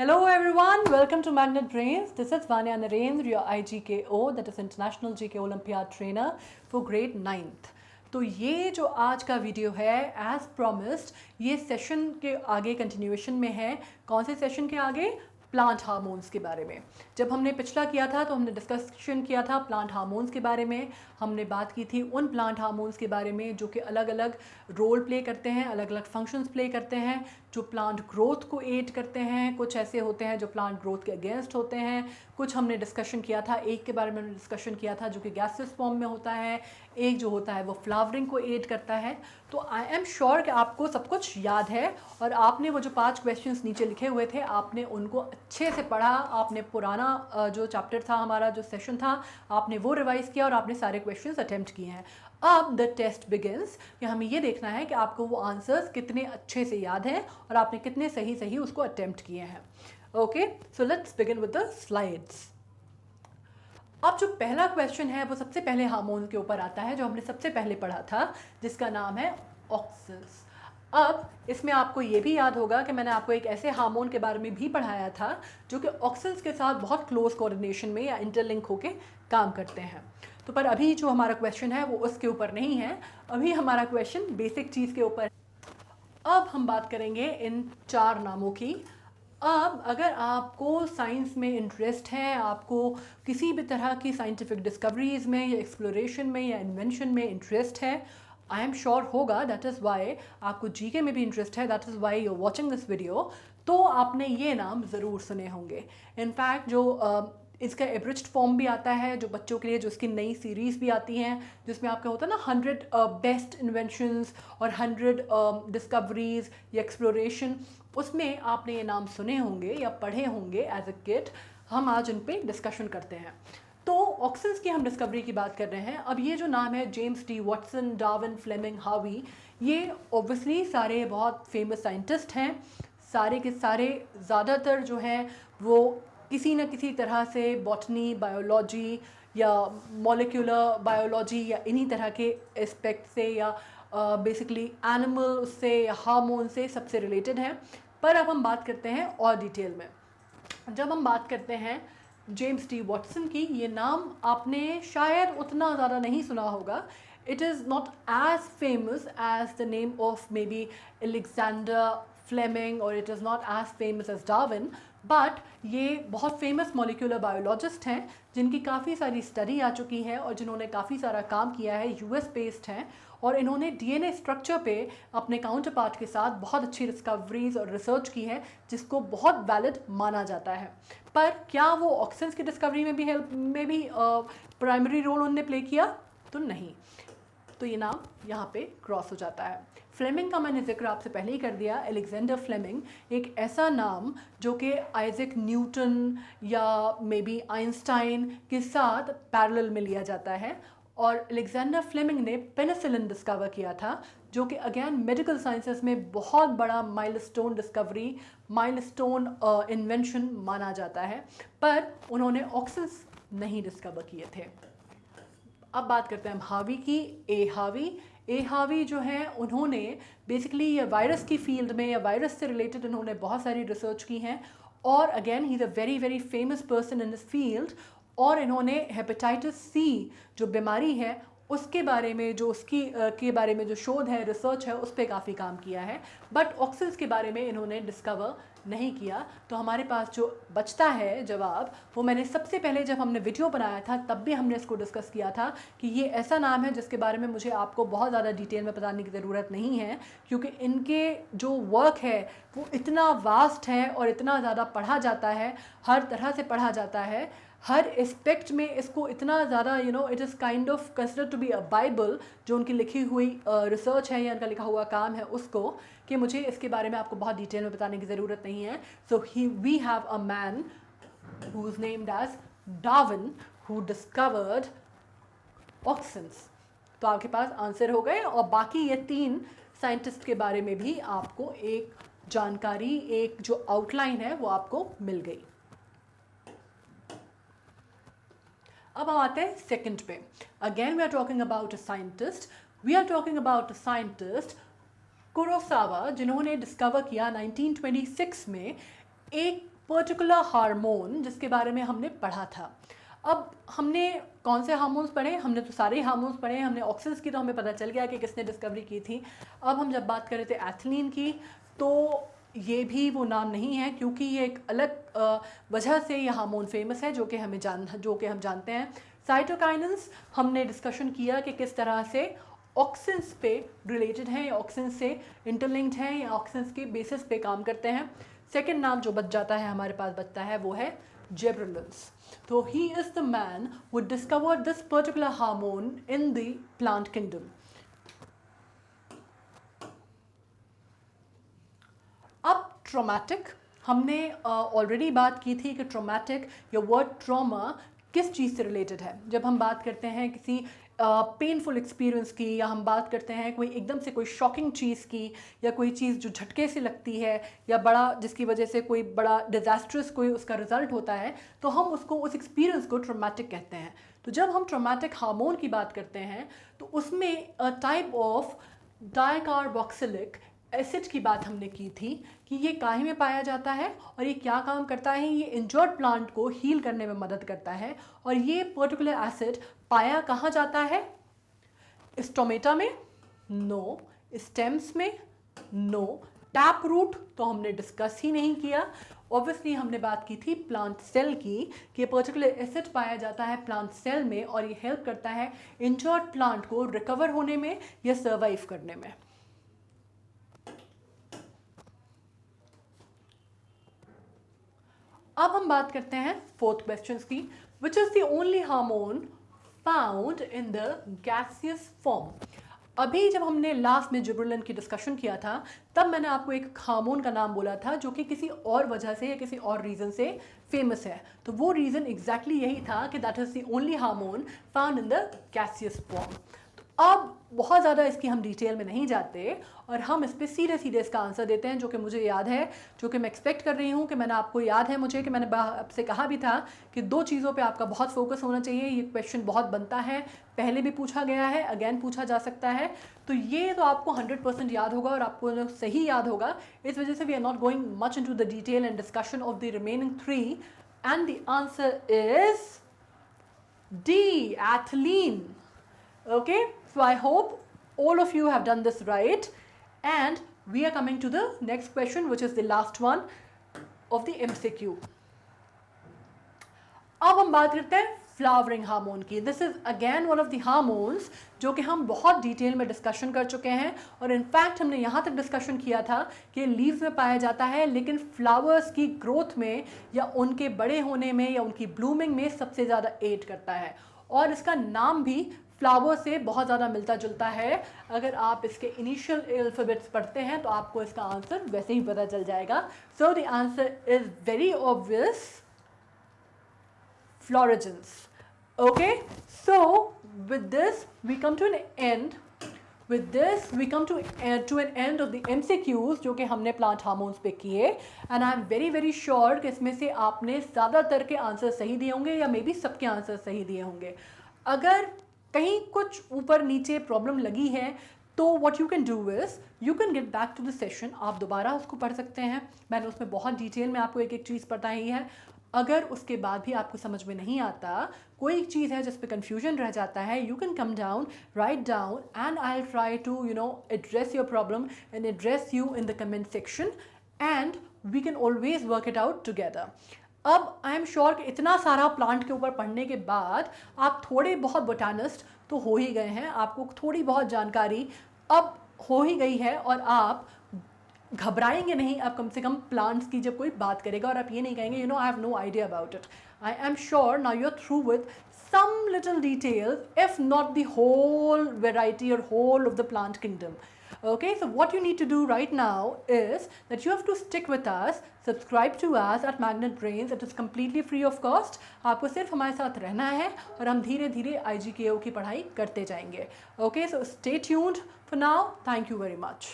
Hello everyone, welcome to Magnet Brains. This is Vanya Narendra, your IGKO, that is International GK Olympiad Trainer for grade 9th. तो ये जो आज का video है as promised ये session के आगे कंटिन्यूएशन में है। कौन से सेशन के आगे? प्लांट हार्मोन्स के बारे में। जब हमने पिछला किया था तो हमने डिस्कशन किया था प्लांट हार्मोन्स के बारे में। हमने बात की थी उन प्लांट हार्मोन्स के बारे में जो कि अलग अलग रोल प्ले करते हैं, अलग अलग फंक्शंस प्ले करते हैं, जो प्लांट ग्रोथ को एड करते हैं। कुछ ऐसे होते हैं जो प्लांट ग्रोथ के अगेंस्ट होते हैं। कुछ हमने डिस्कशन किया था, एक के बारे में हमने डिस्कशन किया था जो कि गैसियस फॉर्म में होता है, एक जो होता है वो फ्लावरिंग को एड करता है। तो आई एम श्योर कि आपको सब कुछ याद है और आपने वो जो 5 क्वेश्चंस नीचे लिखे हुए थे आपने उनको अच्छे से पढ़ा। आपने पुराना जो चैप्टर था, हमारा जो सेशन था, आपने वो रिवाइज किया और आपने सारे क्वेश्चंस अटेम्प्ट किए हैं। अब द टेस्ट बिगिंस कि हमें ये देखना है कि आपको वो आंसर्स कितने अच्छे से याद हैं और आपने कितने सही सही उसको अटेम्प्ट किए हैं। Okay, so let's begin with the slides. अब जो पहला क्वेश्चन है वो सबसे पहले हार्मोन के ऊपर आता है जो हमने सबसे पहले पढ़ा था, जिसका नाम है ऑक्सिन्स। अब इसमें आपको ये भी याद होगा कि मैंने आपको एक ऐसे हार्मोन के बारे में भी पढ़ाया था जो कि ऑक्सिन्स के साथ बहुत क्लोज कोऑर्डिनेशन में या इंटरलिंक होके काम करते हैं। तो पर अभी जो हमारा क्वेश्चन है वो उसके ऊपर नहीं है, अभी हमारा क्वेश्चन बेसिक चीज़ के ऊपर है। अब हम बात करेंगे इन 4 नामों की। अब अगर आपको साइंस में इंटरेस्ट है, आपको किसी भी तरह की साइंटिफिक डिस्कवरीज में या एक्सप्लोरेशन में या इन्वेंशन में इंटरेस्ट है, आई एम श्योर होगा, दैट इज़ वाई आपको जीके में भी इंटरेस्ट है, that is why you watching this video, तो आपने ये नाम ज़रूर सुने होंगे। इनफैक्ट जो इसका एब्रिज्ड फॉर्म भी आता है जो बच्चों के लिए, जो इसकी नई सीरीज़ भी आती हैं जिसमें आपका होता है ना 100 बेस्ट इन्वेंशंस और 100 डिस्कवरीज या एक्सप्लोरेशन, उसमें आपने ये नाम सुने होंगे या पढ़े होंगे एज अ किड। हम आज इन पे डिस्कशन करते हैं। तो ऑक्सिन्स की हम डिस्कवरी की बात कर रहे हैं। अब ये जो नाम है James D Watson, Darwin, Fleming, Harvey, ये ऑब्वियसली सारे बहुत फेमस साइंटिस्ट हैं। सारे के सारे ज़्यादातर जो हैं वो किसी न किसी तरह से बॉटनी, बायोलॉजी या मॉलिक्यूलर बायोलॉजी या इन्हीं तरह के एस्पेक्ट से या बेसिकली एनिमल उससे या हार्मोन से सबसे रिलेटेड हैं। पर अब हम बात करते हैं और डिटेल में। जब हम बात करते हैं जेम्स डी वाटसन की, ये नाम आपने शायद उतना ज़्यादा नहीं सुना होगा। It is not as famous as the name of maybe Alexander Fleming और it is not as famous as Darwin, but ये बहुत फेमस मॉलिक्यूलर बायोलॉजिस्ट हैं जिनकी काफ़ी सारी स्टडी आ चुकी है और जिन्होंने काफ़ी सारा काम किया है, यूएस बेस्ड हैं और इन्होंने डीएनए स्ट्रक्चर पे अपने काउंटर पार्ट के साथ बहुत अच्छी डिस्कवरीज और रिसर्च की है जिसको बहुत वैलिड माना जाता है। पर क्या वो ऑक्सिन्स की डिस्कवरी में भी प्राइमरी रोल उन्होंने प्ले किया? तो नहीं। तो ये नाम यहाँ पे क्रॉस हो जाता है। फ्लेमिंग का मैंने जिक्र आपसे पहले ही कर दिया। अलेक्जेंडर फ्लेमिंग एक ऐसा नाम जो कि आइजैक न्यूटन या मे बी आइंस्टाइन के साथ पैरेलल में लिया जाता है। और अलेक्जेंडर फ्लेमिंग ने पेनिसिलिन डिस्कवर किया था जो कि अगेन मेडिकल साइंसेस में बहुत बड़ा माइलस्टोन डिस्कवरी, माइलस्टोन इन्वेंशन माना जाता है। पर उन्होंने ऑक्सिन्स नहीं डिस्कवर किए थे। अब बात करते हैं हम हावी की। ए हावी जो है उन्होंने बेसिकली ये वायरस की फील्ड में या वायरस से रिलेटेड उन्होंने बहुत सारी रिसर्च की हैं और again he is a very very famous person in this field. और इन्होंने हेपेटाइटिस सी जो बीमारी है उसके बारे में, जो उसकी के बारे में जो शोध है, रिसर्च है, उस पर काफ़ी काम किया है। बट ऑक्सिन्स के बारे में इन्होंने डिस्कवर नहीं किया। तो हमारे पास जो बचता है जवाब, वो मैंने सबसे पहले जब हमने वीडियो बनाया था तब भी हमने इसको डिस्कस किया था कि ये ऐसा नाम है जिसके बारे में मुझे आपको बहुत ज़्यादा डिटेल में बताने की ज़रूरत नहीं है, क्योंकि इनके जो वर्क है वो इतना वास्ट है और इतना ज़्यादा पढ़ा जाता है, हर तरह से पढ़ा जाता है, हर एस्पेक्ट में इसको इतना ज़्यादा it is kind of consider to be a Bible, जो उनकी लिखी हुई रिसर्च है या उनका लिखा हुआ काम है उसको, कि मुझे इसके बारे में आपको बहुत डिटेल में बताने की ज़रूरत नहीं है। So we have a man who is named as Darwin who discovered auxins. तो आपके पास आंसर हो गए और बाकी ये 3 साइंटिस्ट के बारे में भी आपको एक जानकारी, एक जो आउटलाइन है वो आपको मिल गई। अब हम आते हैं सेकंड पे। Again we are talking about a scientist. We are talking about a scientist Kurosawa, जिन्होंने डिस्कवर किया 1926 में एक पर्टिकुलर हार्मोन जिसके बारे में हमने पढ़ा था। अब हमने कौन से हार्मोन्स पढ़े? हमने तो सारे हार्मोन्स पढ़े। हमने ऑक्सिन्स की तो हमें पता चल गया कि किसने डिस्कवरी की थी। अब हम जब बात कर रहे थे एथिलीन की, तो ये भी वो नाम नहीं है, क्योंकि ये एक अलग वजह से ये हार्मोन फेमस है जो कि हम जानते हैं। साइटोकाइनेंस हमने डिस्कशन किया कि किस तरह से ऑक्सिन्स पे रिलेटेड हैं, या ऑक्सिन्स से इंटरलिंक्ड हैं, या ऑक्सिन्स के बेसिस पे काम करते हैं। सेकेंड नाम जो बच जाता है, हमारे पास बचता है, वो है जेब्रेलिन्स। तो he is the man who discovered this particular hormone in the plant kingdom. अब ट्रॉमेटिक, हमने ऑलरेडी बात की थी कि ट्रॉमेटिक या वर्ड ट्रॉमा किस चीज़ से रिलेटेड है। जब हम बात करते हैं किसी पेनफुल एक्सपीरियंस की, या हम बात करते हैं कोई एकदम से कोई शॉकिंग चीज़ की, या कोई चीज़ जो झटके से लगती है, या बड़ा जिसकी वजह से कोई बड़ा डिज़ास्ट्रस कोई उसका रिजल्ट होता है, तो हम उसको उस एक्सपीरियंस को ट्रॉमेटिक कहते हैं। तो जब हम ट्रॉमेटिक हार्मोन की बात करते हैं तो उसमें टाइप ऑफ डाइकार्बोक्सिलिक एसिड की बात हमने की थी कि ये काहे में पाया जाता है और ये क्या काम करता है। ये इंजर्ड प्लांट को हील करने में मदद करता है। और ये पर्टिकुलर एसिड पाया कहाँ जाता है? स्टोमेटा में? नो। स्टेम्स में? नो। टैप रूट तो हमने डिस्कस ही नहीं किया। ऑब्वियसली हमने बात की थी प्लांट सेल की, कि पर्टिकुलर एसिड पाया जाता है प्लांट सेल में, और ये हेल्प करता है इंजर्ड प्लांट को रिकवर होने में या सर्वाइव करने में। अब हम बात करते हैं फोर्थ क्वेश्चन की, which is the only hormone found in the gaseous form. अभी जब हमने लास्ट में जिबरेलिन की डिस्कशन किया था, तब मैंने आपको एक हार्मोन का नाम बोला था जो कि किसी और वजह से या किसी और रीज़न से फेमस है। तो वो रीज़न एग्जैक्टली यही था कि that is the only hormone found in the gaseous form. अब बहुत ज़्यादा इसकी हम डिटेल में नहीं जाते, और हम इस पर सीधे सीधे इसका आंसर देते हैं, जो कि मुझे याद है, जो कि मैं एक्सपेक्ट कर रही हूँ कि मैंने आपको याद है मुझे कि मैंने आपसे कहा भी था कि दो चीज़ों पे आपका बहुत फोकस होना चाहिए। ये क्वेश्चन बहुत बनता है, पहले भी पूछा गया है, अगेन पूछा जा सकता है। तो ये तो आपको 100% याद होगा, और आपको सही याद होगा। इस वजह से we are not going much in to the detail and discussion of the remaining 3, and the answer is D, ethylene. Okay, so I hope all of you have done this right, and we are coming to the next question, which is the last one of the MCQ. अब हम बात करते हैं flowering hormone की। This is again one of the hormones जो कि हम बहुत डिटेल में डिस्कशन कर चुके हैं, और इनफैक्ट हमने यहाँ तक डिस्कशन किया था कि लीव्स में पाया जाता है, लेकिन फ्लावर्स की ग्रोथ में या उनके बड़े होने में या उनकी ब्लूमिंग में सबसे ज़्यादा एड करता है। और इसका नाम भी फ्लावर से बहुत ज़्यादा मिलता जुलता है। अगर आप इसके इनिशियल अल्फ़ाबेट्स पढ़ते हैं तो आपको इसका आंसर वैसे ही पता चल जाएगा। So the answer is very obvious, fluorescence. Okay, so with this we come to an end. With this we come to an end of the MCQs जो कि हमने प्लांट हार्मोन्स पे किए, and I am very very sure कि इसमें से आपने ज़्यादातर के आंसर सही दिए होंगे, या मे बी सबके आंसर सही दिए होंगे। अगर कहीं कुछ ऊपर नीचे प्रॉब्लम लगी है तो what you can do is you can get back to the session. आप दोबारा उसको पढ़ सकते हैं, मैंने उसमें बहुत डिटेल में आपको एक एक चीज़ बताई है। अगर उसके बाद भी आपको समझ में नहीं आता, कोई चीज़ है जिस पे कन्फ्यूजन रह जाता है, you can come down, write down, and I will try to address your problem and address you in the comment section, and we can always work it out together. अब आई एम श्योर कि इतना सारा plant के ऊपर पढ़ने के बाद आप थोड़े बहुत बोटानिस्ट तो हो ही गए हैं, आपको थोड़ी बहुत जानकारी अब हो ही गई है, और आप घबराएंगे नहीं अब कम से कम प्लांट्स की जब कोई बात करेगा, और आप ये नहीं कहेंगे I have no idea about it. I am sure now you are through with some little details, if not the whole variety or whole of the plant kingdom. Okay, so what you need to do right now is that you have to stick with us, subscribe to us at Magnet Brains. It is completely free of cost. आपको सिर्फ हमारे साथ रहना है, और हम धीरे धीरे IGKO की पढ़ाई करते जाएंगे. Okay, so stay tuned for now. Thank you very much.